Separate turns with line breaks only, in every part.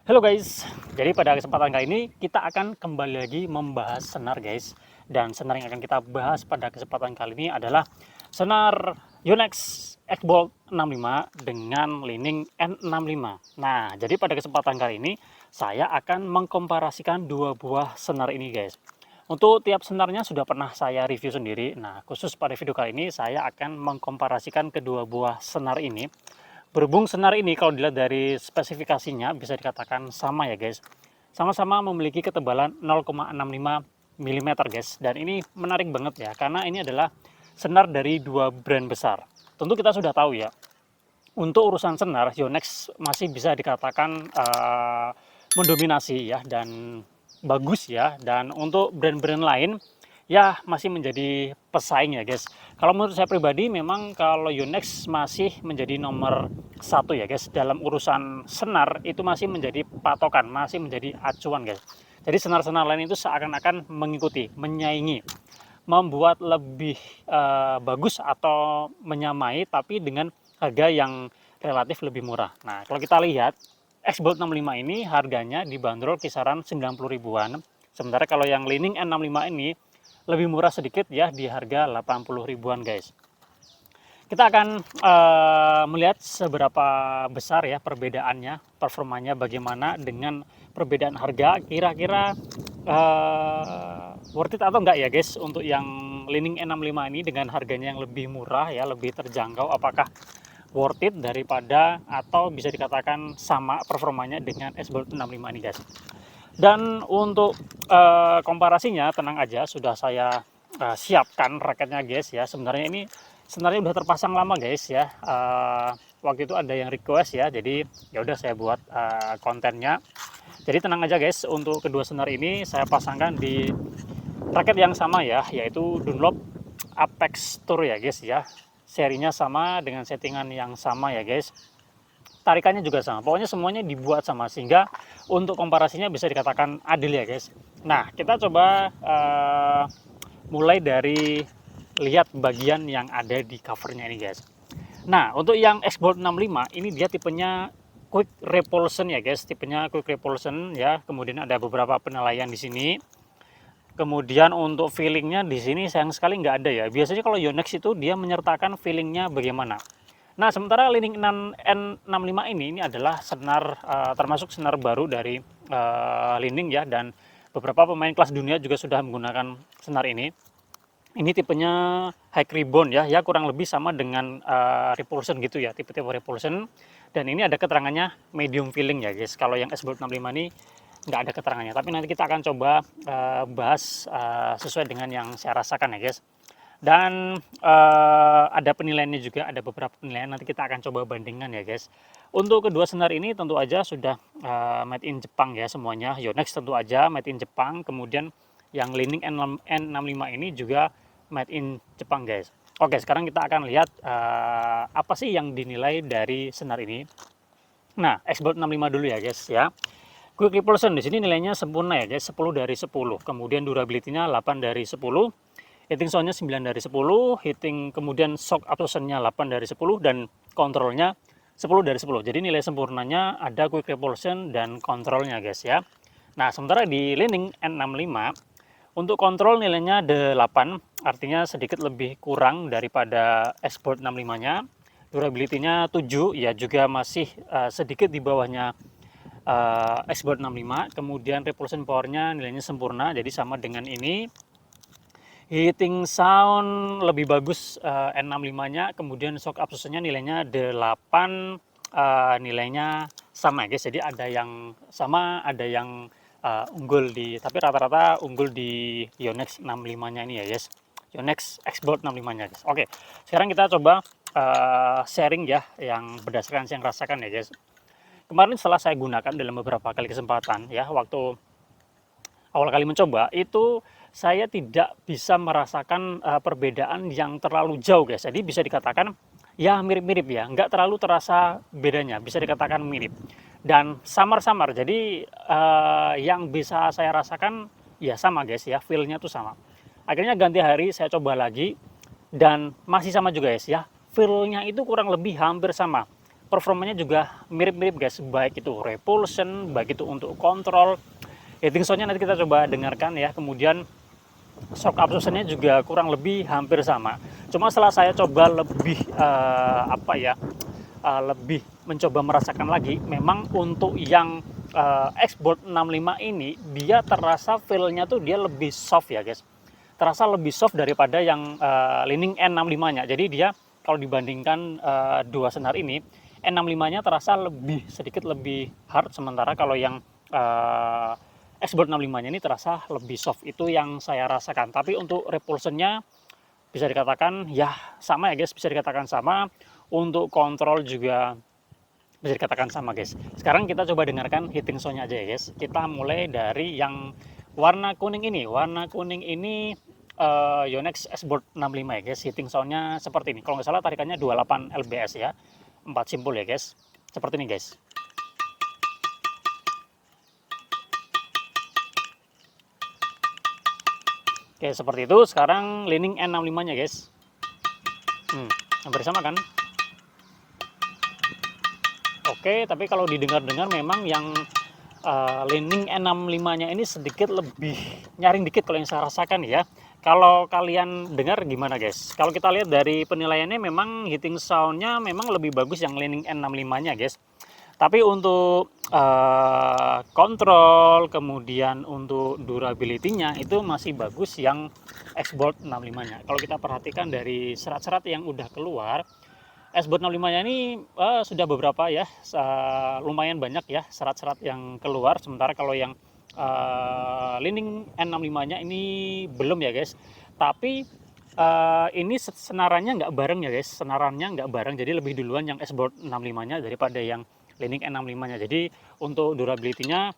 Halo guys, jadi pada kesempatan kali ini kita akan kembali lagi membahas senar guys. Dan senar yang akan kita bahas pada kesempatan kali ini adalah senar Yonex X-Bolt 65 dengan leaning N65. Nah, jadi pada kesempatan kali ini saya akan mengkomparasikan dua buah senar ini guys. Untuk tiap senarnya sudah pernah saya review sendiri. Nah, khusus pada video kali ini saya akan mengkomparasikan kedua buah senar ini. Berhubung senar ini kalau dilihat dari spesifikasinya bisa dikatakan sama ya guys. Sama-sama memiliki ketebalan 0,65 mm guys. Dan ini menarik banget ya karena ini adalah senar dari dua brand besar. Tentu kita sudah tahu ya. Untuk urusan senar, Yonex masih bisa dikatakan mendominasi ya dan bagus ya. Dan untuk brand-brand lain ya masih menjadi pesaing ya guys. Kalau menurut saya pribadi memang kalau Yonex masih menjadi nomor satu ya guys dalam urusan senar, itu masih menjadi patokan, masih menjadi acuan guys. Jadi senar-senar lain itu seakan-akan mengikuti, menyaingi, membuat lebih bagus atau menyamai tapi dengan harga yang relatif lebih murah. Nah kalau kita lihat X-Bolt 65 ini harganya dibanderol kisaran 90 ribuan. Sementara kalau yang leaning N65 ini lebih murah sedikit ya di harga 80 ribuan guys. Kita akan melihat seberapa besar ya perbedaannya, performanya bagaimana dengan perbedaan harga, kira-kira worth it atau enggak ya guys untuk yang leaning N65 ini dengan harganya yang lebih murah ya, lebih terjangkau, apakah worth it daripada atau bisa dikatakan sama performanya dengan X-Bolt 65 ini guys. Dan untuk komparasinya tenang aja, sudah saya siapkan raketnya guys ya. Sebenarnya ini udah terpasang lama guys ya. Waktu itu ada yang request ya, jadi ya udah saya buat kontennya. Jadi tenang aja guys, untuk kedua senar ini saya pasangkan di raket yang sama ya, yaitu Dunlop Apex Tour ya guys ya. Serinya sama dengan settingan yang sama ya guys. Tarikannya juga sama, pokoknya semuanya dibuat sama sehingga untuk komparasinya bisa dikatakan adil ya guys. Nah kita coba mulai dari lihat bagian yang ada di covernya ini guys. Nah untuk yang X-Bolt 65 ini dia tipenya quick repulsion ya guys, tipenya quick repulsion ya. Kemudian ada beberapa penilaian di sini. Kemudian untuk feelingnya di sini sayang sekali nggak ada ya. Biasanya kalau Yonex itu dia menyertakan feelingnya bagaimana. Nah, sementara leaning N65 ini adalah senar termasuk senar baru dari leaning ya, dan beberapa pemain kelas dunia juga sudah menggunakan senar ini. Ini tipenya high rebound ya, ya kurang lebih sama dengan repulsion gitu ya, tipe-tipe repulsion. Dan ini ada keterangannya medium feeling ya guys. Kalau yang X-Bolt 65 ini nggak ada keterangannya, tapi nanti kita akan coba bahas sesuai dengan yang saya rasakan ya guys. Dan ada penilaiannya juga, ada beberapa penilaian, nanti kita akan coba bandingkan ya guys. Untuk kedua senar ini tentu aja sudah made in Jepang ya semuanya. Yonex tentu aja made in Jepang, kemudian yang leaning N65 ini juga made in Jepang guys. Oke, sekarang kita akan lihat apa sih yang dinilai dari senar ini. Nah, X-Bolt 65 dulu ya guys ya. Quick repulsion di sini nilainya sempurna ya guys, 10 dari 10. Kemudian durability-nya 8 dari 10. Hitting sound-nya 9 dari 10, hitting kemudian shock absorption-nya 8 dari 10, dan kontrolnya 10 dari 10. Jadi nilai sempurnanya ada quick repulsion dan kontrolnya guys ya. Nah, sementara di leaning N65 untuk kontrol nilainya 8, artinya sedikit lebih kurang daripada X-Bolt 65-nya. Durability-nya 7, ya juga masih sedikit di bawahnya X-Bolt 65. Kemudian repulsion power-nya nilainya sempurna, jadi sama dengan ini. Hitting sound lebih bagus N65-nya, kemudian shock absorption-nya nilainya 8, nilainya sama guys. Jadi ada yang sama, ada yang unggul di, tapi rata-rata unggul di Yonex 65-nya ini ya guys. Yonex X-Bolt 65-nya guys. Oke, sekarang kita coba sharing ya yang berdasarkan yang rasakan ya guys. Kemarin setelah saya gunakan dalam beberapa kali kesempatan ya, waktu awal kali mencoba itu saya tidak bisa merasakan perbedaan yang terlalu jauh guys. Jadi bisa dikatakan ya mirip-mirip ya, nggak terlalu terasa bedanya, bisa dikatakan mirip dan samar-samar. Jadi yang bisa saya rasakan ya sama guys ya, feel-nya tuh sama. Akhirnya ganti hari saya coba lagi dan masih sama juga guys ya, feel-nya itu kurang lebih hampir sama. performanya juga mirip-mirip guys, baik itu repulsion, baik itu untuk kontrol. Heating soundnya nanti kita coba dengarkan ya. Kemudian shock absorptionnya juga kurang lebih hampir sama. Cuma setelah saya coba lebih lebih mencoba merasakan lagi, memang untuk yang Xboard 65 ini dia terasa feel-nya tuh dia lebih soft ya guys. Terasa lebih soft daripada yang Li-Ning N65-nya. Jadi dia kalau dibandingkan dua senar ini, N65-nya terasa sedikit lebih hard, sementara kalau yang Xboard 65-nya ini terasa lebih soft. Itu yang saya rasakan. Tapi untuk repulsion-nya bisa dikatakan ya sama ya guys, bisa dikatakan sama. Untuk kontrol juga bisa dikatakan sama guys. Sekarang kita coba dengarkan heating sound-nya aja ya guys. Kita mulai dari yang warna kuning ini. Warna kuning ini Yonex Xboard 65 ya guys. Heating sound-nya seperti ini. Kalau nggak salah tarikannya 28 lbs ya. 4 simpul ya guys. Seperti ini guys. Oke, seperti itu. Sekarang Li-Ning N65-nya guys. Hampir sama kan? Oke, tapi kalau didengar-dengar memang yang Li-Ning N65-nya ini sedikit lebih nyaring dikit kalau yang saya rasakan ya. Kalau kalian dengar gimana guys? Kalau kita lihat dari penilaiannya memang heating sound-nya memang lebih bagus yang Li-Ning N65-nya guys. Tapi untuk kontrol, kemudian untuk durability-nya itu masih bagus yang Xboard 65-nya. Kalau kita perhatikan dari serat-serat yang udah keluar, Xboard 65-nya ini sudah beberapa ya, lumayan banyak ya serat-serat yang keluar. Sementara kalau yang Li-Ning N65-nya ini belum ya guys. Tapi ini senarannya nggak bareng ya guys, senarannya nggak bareng. Jadi lebih duluan yang Xboard 65-nya daripada yang Li-Ning N65-nya. Jadi untuk durability-nya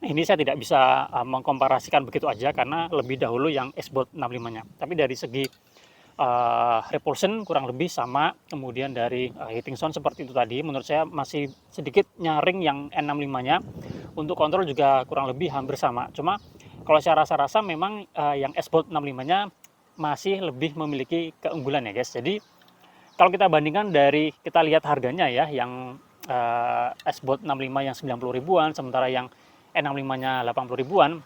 ini saya tidak bisa mengkomparasikan begitu aja karena lebih dahulu yang Xboard 65-nya. Tapi dari segi repulsion kurang lebih sama, kemudian dari heating sound seperti itu tadi, menurut saya masih sedikit nyaring yang N65-nya. Untuk kontrol juga kurang lebih hampir sama. Cuma kalau saya rasa-rasa memang yang Xboard 65-nya masih lebih memiliki keunggulan ya guys. Jadi kalau kita bandingkan dari kita lihat harganya ya, yang Xboard 65 yang 90 ribuan, sementara yang N65-nya 80 ribuan,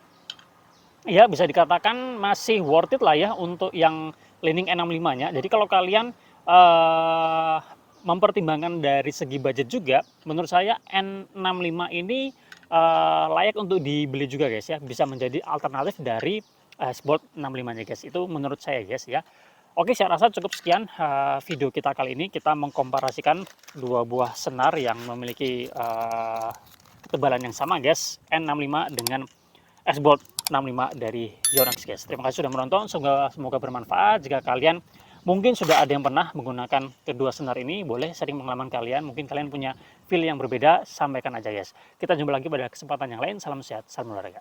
ya bisa dikatakan masih worth it lah ya untuk yang Li-Ning N65-nya. Jadi kalau kalian mempertimbangkan dari segi budget juga, menurut saya N65 ini layak untuk dibeli juga guys ya. Bisa menjadi alternatif dari Xboard 65-nya guys. Itu menurut saya guys ya. Oke, saya rasa cukup sekian video kita kali ini. Kita mengkomparasikan dua buah senar yang memiliki ketebalan yang sama guys, N65 dengan Xboard 65 dari Yonex guys. Terima kasih sudah menonton, semoga bermanfaat. Jika kalian mungkin sudah ada yang pernah menggunakan kedua senar ini, boleh sharing pengalaman kalian. Mungkin kalian punya feel yang berbeda, sampaikan aja guys. Kita jumpa lagi pada kesempatan yang lain. Salam sehat, salam olahraga.